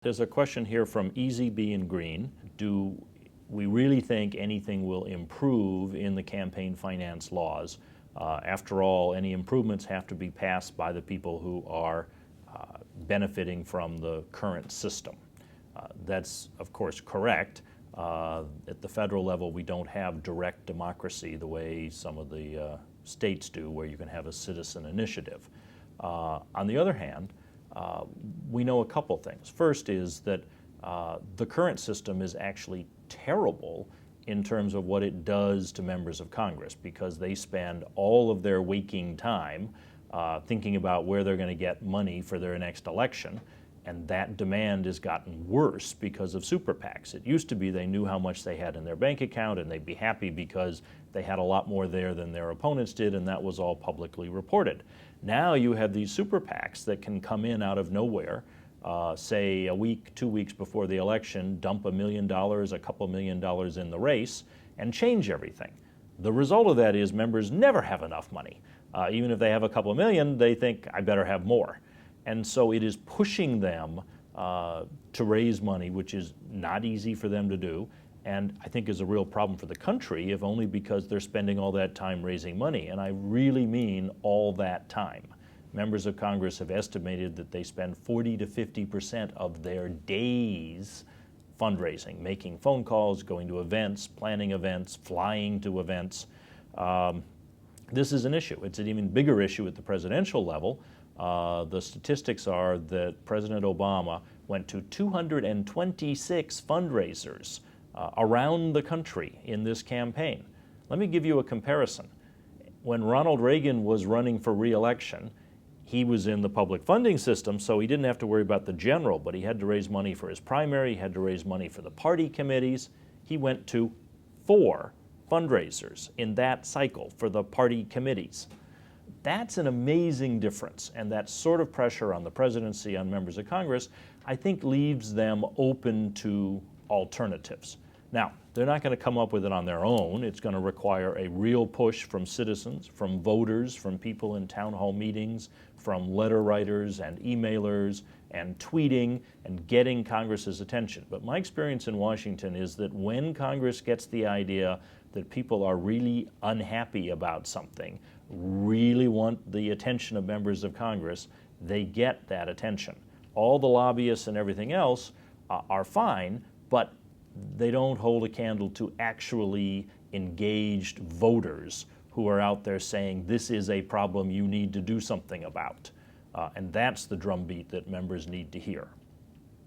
There's a question here from Easy B and Green. Do we really think anything will improve in the campaign finance laws? After all, any improvements have to be passed by the people who are benefiting from the current system. That's, of course, correct. At the federal level, we don't have direct democracy the way some of the states do, where you can have a citizen initiative. On the other hand, we know a couple things. First is that the current system is actually terrible in terms of what it does to members of Congress, because they spend all of their waking time thinking about where they're going to get money for their next election, and that demand has gotten worse because of super PACs. It used to be they knew how much they had in their bank account and they'd be happy because they had a lot more there than their opponents did, and that was all publicly reported. Now you have these super PACs that can come in out of nowhere, say a week, 2 weeks before the election, dump $1 million, a couple $1 million in the race, and change everything. The result of that is members never have enough money. Even if they have a couple million, they think, I better have more. And so it is pushing them to raise money, which is not easy for them to do, and I think is a real problem for the country, if only because they're spending all that time raising money. And I really mean all that time. Members of Congress have estimated that they spend 40 to 50% of their days fundraising, making phone calls, going to events, planning events, flying to events. This is an issue. It's an even bigger issue at the presidential level. The statistics are that President Obama went to 226 fundraisers around the country in this campaign. Let me give you a comparison. When Ronald Reagan was running for re-election, he was in the public funding system, so he didn't have to worry about the general, but he had to raise money for his primary, he had to raise money for the party committees. He went to 4 fundraisers in that cycle for the party committees. That's an amazing difference, and that sort of pressure on the presidency, on members of Congress, I think leaves them open to alternatives. Now, they're not going to come up with it on their own. It's going to require a real push from citizens, from voters, from people in town hall meetings, from letter writers and emailers and tweeting and getting Congress's attention. But my experience in Washington is that when Congress gets the idea that people are really unhappy about something, really want the attention of members of Congress, they get that attention. All the lobbyists and everything else are fine, but they don't hold a candle to actually engaged voters who are out there saying, this is a problem you need to do something about. And that's the drumbeat that members need to hear.